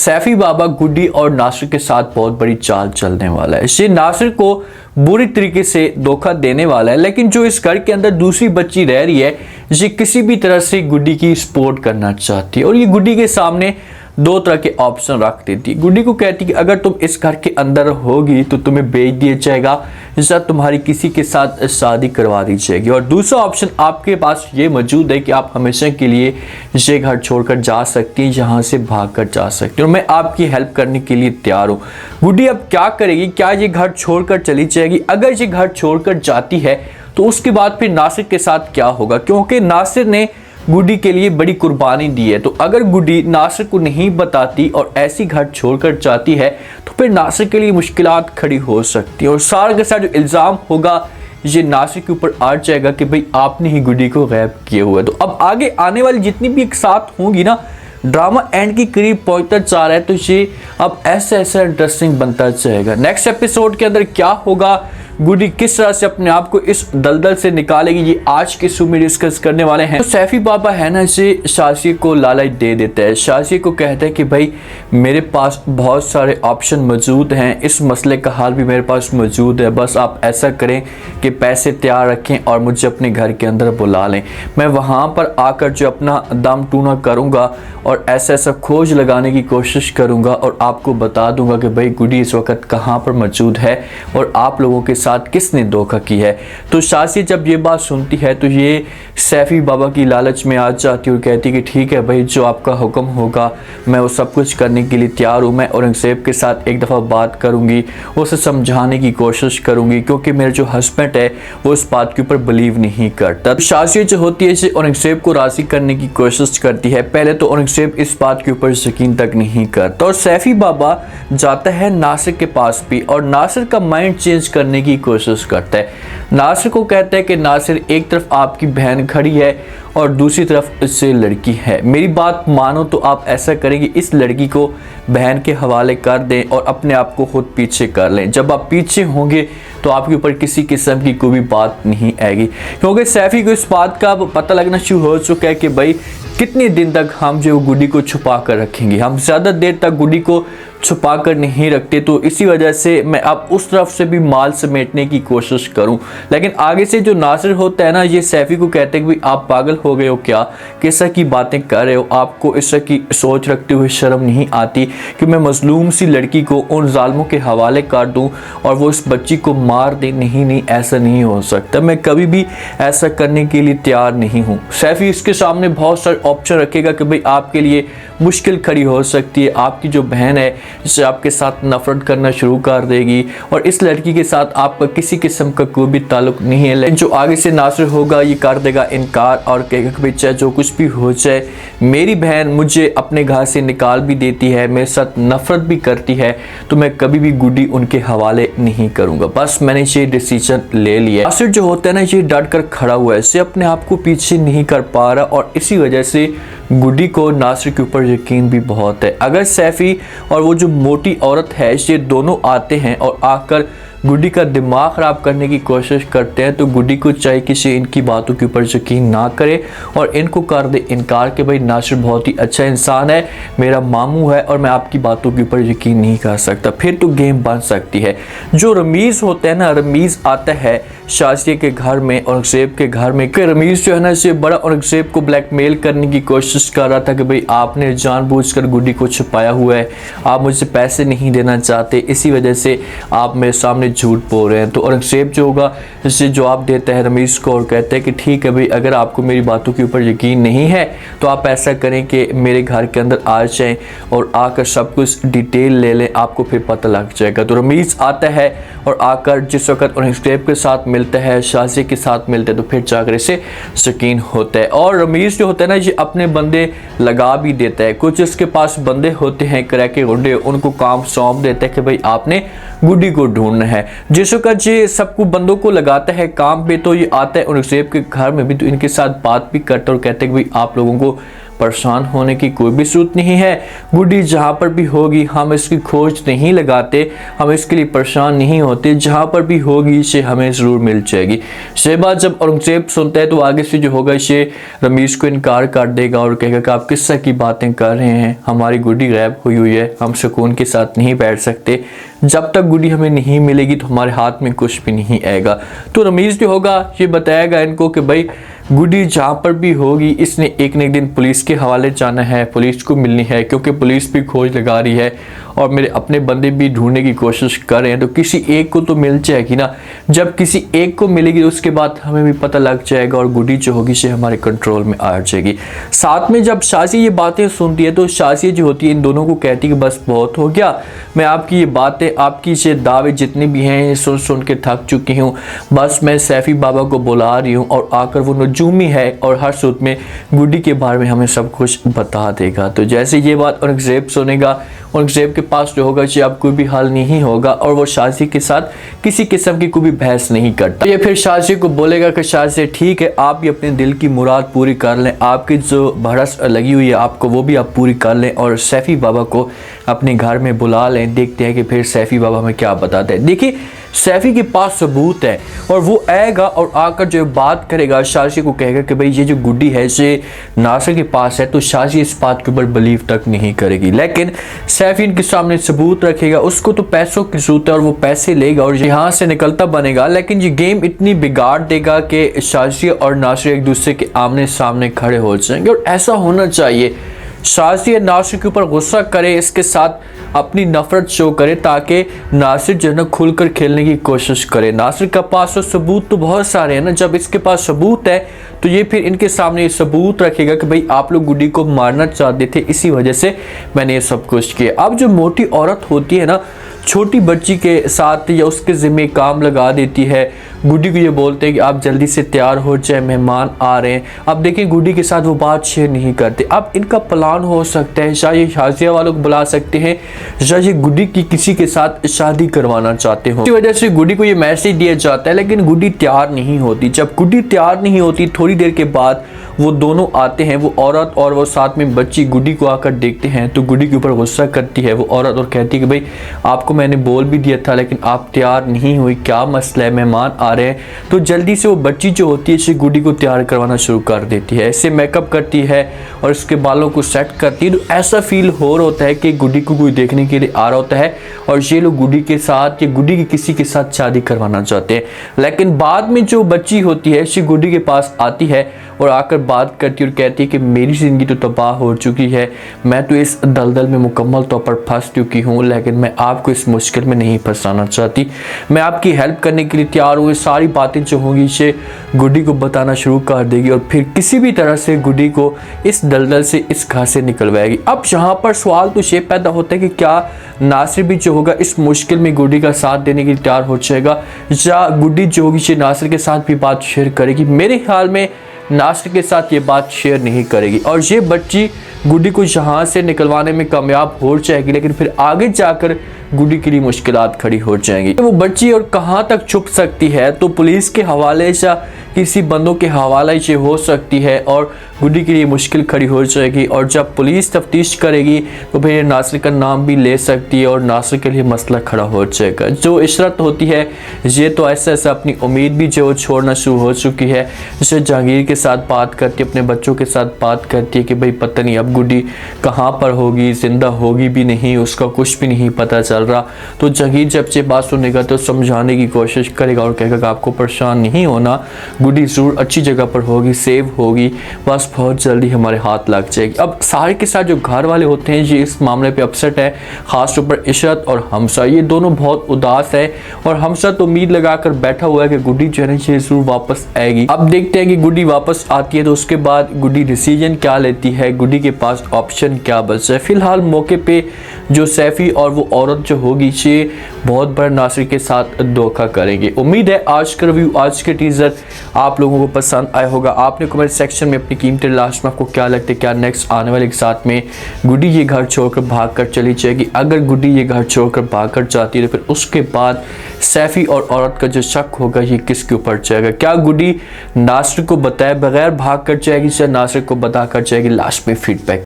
सैफी बाबा गुड्डी और नासिर के साथ बहुत बड़ी चाल चलने वाला है। ये नासिर को बुरी तरीके से धोखा देने वाला है, लेकिन जो इस घर के अंदर दूसरी बच्ची रह रही है ये किसी भी तरह से गुड्डी की सपोर्ट करना चाहती है और ये गुड्डी के सामने दो तरह के ऑप्शन रख देती है। गुड्डी को कहती है कि अगर तुम इस घर के अंदर होगी तो तुम्हें बेच दिया जाएगा या तुम्हारी किसी के साथ शादी करवा दी जाएगी, और दूसरा ऑप्शन आपके पास ये मौजूद है कि आप हमेशा के लिए ये घर छोड़कर जा सकती हैं, यहाँ से भाग कर जा सकती हैं और मैं आपकी हेल्प करने के लिए तैयार हूँ। गुड्डी अब क्या करेगी? क्या ये घर छोड़कर चली जाएगी? अगर ये घर छोड़कर जाती है तो उसके बाद फिर नासिर के साथ क्या होगा, क्योंकि नासिर ने गुड्डी के लिए बड़ी कुर्बानी दी है। तो अगर गुड्डी नासिर को नहीं बताती और ऐसी घर छोड़कर जाती है तो फिर नासिर के लिए मुश्किलात खड़ी हो सकती है और सारा के सारा जो इल्ज़ाम होगा ये नासिर के ऊपर आ जाएगा कि भाई आपने ही गुड्डी को गायब किए हुए। तो अब आगे आने वाली जितनी भी एक साथ होंगी ना, ड्रामा एंड की करीब पहुंचता जा रहा है, तो ये अब ऐसा ऐसा इंटरेस्टिंग बनता जाएगा। नेक्स्ट एपिसोड के अंदर क्या होगा, गुड्डी किस तरह से अपने आप को इस दलदल से निकालेगी, ये आज के शो में डिस्कस करने वाले हैं। तो सैफी बाबा है ना, इसे शाज़िया को लालच दे देता है। शाज़िया को कहता है कि भाई मेरे पास बहुत सारे ऑप्शन मौजूद हैं, इस मसले का हल भी मेरे पास मौजूद है, बस आप ऐसा करें कि पैसे तैयार रखें और मुझे अपने घर के अंदर बुला लें। मैं वहाँ पर आकर जो अपना दम टूना करूँगा और ऐसा ऐसा खोज लगाने की कोशिश करूँगा और आपको बता दूँगा कि भाई गुड्डी इस वक्त कहाँ पर मौजूद है और आप लोगों के साथ किसने धोखा की है। तो शाज़िया जब ये बात सुनती है तो ये सैफी बाबा की लालच में आ जाती है और कहती है कि ठीक है भाई, जो आपका हुक्म होगा मैं वो सब कुछ करने के लिए तैयार हूँ। मैं औरंगज़ेब के साथ एक दफ़ा बात करूँगी, उसे समझाने की कोशिश करूँगी, क्योंकि मेरा जो हस्बैंड है वो इस बात के ऊपर बिलीव नहीं करता। तो शाज़िया जो होती है इसे औरंगज़ेब को राज़ी करने की कोशिश करती है। पहले तो औरंगज़ेब इस बात के ऊपर यकीन तक नहीं करता और सैफी बाबा जाता है नासिर के पास भी और नासिर का माइंड चेंज करने की कोशिश करता है। नासिर को कहता है कि नासिर, एक तरफ आपकी बहन खड़ी है और दूसरी तरफ इससे लड़की है, मेरी बात मानो तो आप ऐसा करेंगे इस लड़की को बहन के हवाले कर दें और अपने आप को खुद पीछे कर लें। जब आप पीछे होंगे तो आपके ऊपर किसी किस्म की कोई भी बात नहीं आएगी, क्योंकि सैफी को इस बात का पता लगना शुरू हो चुका है कि भाई कितने दिन तक हम जो गुड्डी को छुपा कर रखेंगे, हम ज़्यादा देर तक गुड्डी को छुपा कर नहीं रखते। तो इसी वजह से मैं अब उस तरफ से भी माल समेटने की कोशिश करूं। लेकिन आगे से जो नासिर होता है ना, ये सैफी को कहते हैं कि भाई आप पागल हो गए हो क्या, किस तरह की बातें कर रहे हो, आपको इस तरह की सोच रखते हुए शर्म नहीं आती कि मैं मजलूम सी लड़की को उन जालिमों के हवाले कर दूं और वो इस बच्ची को मार दे। नहीं नहीं, ऐसा नहीं हो सकता, मैं कभी भी ऐसा करने के लिए तैयार नहीं हूँ। सैफी इसके सामने बहुत सारे ऑप्शन रखेगा कि भाई आपके लिए मुश्किल खड़ी हो सकती है, आपकी जो बहन है जिससे आपके साथ नफरत करना शुरू कर देगी और इस लड़की के साथ आपका किसी किस्म का कोई भी ताल्लुक नहीं है। लेकिन जो आगे से नासिर होगा ये कर देगा इनकार और कहेगा कि भाई चाहे जो कुछ भी हो जाए, मेरी बहन मुझे अपने घर से निकाल भी देती है, मेरे साथ नफरत भी करती है, तो मैं कभी भी गुड्डी उनके हवाले नहीं करूँगा, बस मैंने ये डिसीजन ले लिया। नासिर जो होता है ना, ये डट कर खड़ा हुआ है, इसे अपने आप को पीछे नहीं कर पा रहा और इसी वजह से गुड्डी को नासिर के ऊपर यकीन भी बहुत है। अगर सैफी और वो जो मोटी औरत है ये दोनों आते हैं और आकर गुड्डी का दिमाग ख़राब करने की कोशिश करते हैं, तो गुड्डी को चाहिए कि इनकी बातों के ऊपर यकीन ना करे और इनको कर दे इनकार कि भाई नासिर बहुत ही अच्छा इंसान है, मेरा मामू है और मैं आपकी बातों के ऊपर यकीन नहीं कर सकता, फिर तो गेम बन सकती है। जो रमीज़ होता है ना, रमीज़ आता है शाज़िया के घर में, औरंगज़ेब के घर में, कि रमीज़ जो है ना इसे बड़ा औरंगज़ेब को ब्लैकमेल करने की कोशिश कर रहा था कि भाई आपने जानबूझकर गुड्डी को छुपाया हुआ है, आप मुझसे पैसे नहीं देना चाहते, इसी वजह से आप मेरे सामने झूठ बोल रहे हैं। तो औरंगज़ेब जो होगा इससे जवाब देता है रमीज़ को और कहता है कि ठीक है भाई, अगर आपको मेरी बातों के ऊपर यकीन नहीं है तो आप ऐसा करें कि मेरे घर के अंदर आ जाएं और आकर सब कुछ डिटेल ले लें, आपको फिर पता लग जाएगा। तो रमीज़ आता है और आकर जिस वक्त औरंगज़ेब के साथ मिलता है, शाज़िया के साथ मिलता है, तो फिर जाकर इसे यकीन होता है। और रमीज़ जो होता है ना, ये अपने बंदे लगा भी देता है, कुछ इसके पास बंदे होते हैं क्रैके गुंडे, उनको काम सौंप देता है कि भाई आपने गुड्डी को ढूंढना है। जिस वक्त ये सबको बंदों को लगाता है काम पे, तो ये आता है औरंगज़ेब के घर में भी, तो इनके साथ बात भी करता है और कहते हैं कि भाई आप लोगों को परेशान होने की कोई भी जरूरत नहीं है। गुड्डी जहाँ पर भी होगी हम इसकी खोज नहीं लगाते, हम इसके लिए परेशान नहीं होते, जहाँ पर भी होगी इसे हमें ज़रूर मिल जाएगी। ये बात जब औरंगजेब सुनता है तो आगे से जो होगा इसे रमीज़ को इनकार कर देगा और कहेगा कि आप किस तरह की बातें कर रहे हैं, हमारी गुड्डी गायब हुई हुई है, हम सुकून के साथ नहीं बैठ सकते, जब तक गुड्डी हमें नहीं मिलेगी तो हमारे हाथ में कुछ भी नहीं आएगा। तो रमीज़ जो होगा ये बताएगा इनको कि भाई गुड्डी जहाँ पर भी होगी इसने एक न एक दिन पुलिस के हवाले जाना है, पुलिस को मिलनी है, क्योंकि पुलिस भी खोज लगा रही है और मेरे अपने बंदे भी ढूंढने की कोशिश कर रहे हैं, तो किसी एक को तो मिल जाएगी ना। जब किसी एक को मिलेगी तो उसके बाद हमें भी पता लग जाएगा और गुड्डी जो होगी से हमारे कंट्रोल में आ जाएगी। साथ में जब शाज़िया ये बातें सुनती है तो शाज़िया जो होती है इन दोनों को कहती है कि बस बहुत हो गया, मैं आपकी ये बातें, आपकी ये दावे जितने भी हैं सुन सुन के थक चुकी हूँ, बस मैं सैफ़ी बाबा को बुला रही हूँ और आकर वो नजूमी है और हर सूरत में गुड्डी के बारे में हमें सब कुछ बता देगा। तो जैसे ये बात औरंगजेब सुनेगा, औरंगजेब के पास जो होगा कि अब कोई भी हल नहीं होगा और वो शाज़िया के साथ किसी किस्म की कोई भी बहस नहीं करता। ये फिर शाज़िया को बोलेगा कि शाज़िया ठीक है, आप भी अपने दिल की मुराद पूरी कर लें, आपकी जो भड़स लगी हुई है आपको वो भी आप पूरी कर लें और सैफ़ी बाबा को अपने घर में बुला लें। देखते हैं कि फिर सैफ़ी बाबा हमें क्या बताते हैं। देखिए सैफ़ी के पास सबूत है और वो आएगा और आकर जो बात करेगा शाज़िया को कहेगा कि भाई ये जो गुड्डी है ये नासिर के पास है, तो शाज़िया इस बात के ऊपर बिलीव तक नहीं करेगी। लेकिन सैफ़ी इनके सामने सबूत रखेगा, उसको तो पैसों की जरूरत है और वो पैसे लेगा और यहाँ से निकलता बनेगा। लेकिन ये गेम इतनी बिगाड़ देगा कि शाज़िया और नासिर एक दूसरे के आमने सामने खड़े हो जाएंगे और ऐसा होना चाहिए। शाज़िया नासिर के ऊपर गुस्सा करे, इसके साथ अपनी नफरत शो करे ताकि नासिर जो है ना खुलकर खेलने की कोशिश करे। नासिर के पास तो सबूत तो बहुत सारे हैं ना, जब इसके पास सबूत है तो ये फिर इनके सामने ये सबूत रखेगा कि भाई आप लोग गुड्डी को मारना चाहते थे, इसी वजह से मैंने ये सब कुछ किया। अब जो मोटी औरत होती है ना, छोटी बच्ची के साथ या उसके ज़िम्मे काम लगा देती है, गुड्डी को ये बोलते हैं कि आप जल्दी से तैयार हो जाए, मेहमान आ रहे हैं। अब देखिए गुड्डी के साथ वो बात शेयर नहीं करते। अब इनका प्लान हो सकता है, शायद ये शाज़िया वालों को बुला सकते हैं, शायद ये गुड्डी की किसी के साथ शादी करवाना चाहते हो। इसी वजह से गुड्डी को ये मैसेज दिया जाता है, लेकिन गुड्डी तैयार नहीं होती। जब गुड्डी तैयार नहीं होती थोड़ी देर के बाद वो दोनों आते हैं, वो औरत और वो साथ में बच्ची गुड्डी को आकर देखते हैं तो गुड्डी के ऊपर गुस्सा करती है वो औरत और कहती है कि भाई आपको मैंने बोल भी दिया था लेकिन आप तैयार नहीं हुई, क्या मसला है, मेहमान आ रहे हैं। तो जल्दी से वो बच्ची जो होती है इसे गुड्डी को तैयार करवाना शुरू कर देती है, इसे मेकअप करती है और उसके बालों को सेट करती है। तो ऐसा फील हो रहा होता है कि गुड्डी को कोई देखने के लिए आ रहा होता है और ये लोग गुड्डी के साथ या गुड्डी की किसी के साथ शादी करवाना चाहते हैं। लेकिन बाद में जो बच्ची होती है इसे गुड्डी के पास आती है और आकर बात करती है और कहती है कि मेरी ज़िंदगी तो तबाह हो चुकी है, मैं तो इस दलदल में मुकम्मल तौर पर फंस चुकी हूँ, लेकिन मैं आपको इस मुश्किल में नहीं फंसाना चाहती, मैं आपकी हेल्प करने के लिए तैयार हूँ। सारी बातें जो होंगी इसे गुड्डी को बताना शुरू कर देगी और फिर किसी भी तरह से गुड्डी को इस दलदल से, इस घर से निकलवाएगी। अब यहाँ पर सवाल तो ये पैदा होता है कि क्या नासिर भी जो होगा इस मुश्किल में गुड्डी का साथ देने के लिए तैयार हो जाएगा या गुड्डी जो होगी ये नासिर के साथ भी बात शेयर करेगी। मेरे ख्याल में नासिर के साथ ये बात शेयर नहीं करेगी और ये बच्ची गुड्डी को यहाँ से निकलवाने में कामयाब हो जाएगी, लेकिन फिर आगे जाकर गुड्डी के लिए मुश्किलात खड़ी हो जाएंगी। वो बच्ची और कहाँ तक छुप सकती है, तो पुलिस के हवाले या किसी बंदों के हवाले से हो सकती है और गुड्डी के लिए मुश्किल खड़ी हो जाएगी। और जब पुलिस तफ्तीश करेगी तो फिर नासिर का नाम भी ले सकती है और नासिर के लिए मसला खड़ा हो जाएगा। जो इशरत होती है ये तो ऐसा ऐसा अपनी उम्मीद भी जो छोड़ना शुरू हो चुकी है। जैसे जहांगीर के साथ बात करती है, अपने बच्चों के साथ बात करती है कि भाई पता नहीं अब गुड्डी कहाँ पर होगी, जिंदा होगी भी नहीं, उसका कुछ भी नहीं पता चल रहा। तो जहांगीर जब से बात सुनेगा तो समझाने की कोशिश करेगा और कहेगा कि आपको परेशान नहीं होना, गुड्डी ज़रूर अच्छी जगह पर होगी, सेव होगी, बस बहुत जल्दी हमारे हाथ लग जाएगी। अब सारे के साथ जो घर वाले होते हैं ये इस मामले पे अपसेट है, खास तौर पर इशरत और हमसा, ये दोनों बहुत उदास है और हमसा तो उम्मीद लगाकर बैठा हुआ है कि गुड्डी जो है ये ज़रूर वापस आएगी। अब देखते हैं कि गुड्डी वापस आती है तो उसके बाद गुड्डी डिसीजन क्या लेती है, गुड्डी के पास ऑप्शन क्या बचा है। फिलहाल मौके पे जो सैफ़ी और वो औरत जो होगी ये बहुत बड़ा नासिर के साथ धोखा करेंगे। उम्मीद है आज का रिव्यू, आज के टीजर आप लोगों को पसंद आया होगा। आपने कमेंट सेक्शन में अपनी कीमती लास्ट में आपको क्या लगता है, क्या नेक्स्ट आने वाले के साथ में गुड्डी ये घर छोड़कर भागकर चली जाएगी? अगर गुड्डी ये घर छोड़कर भागकर जाती है तो फिर उसके बाद सैफी और औरत का जो शक होगा ये किसके ऊपर जाएगा? क्या गुड्डी नासिर को बताए बगैर भाग कर जाएगी या नासिर को बताकर जाएगी? लास्ट में फीडबैक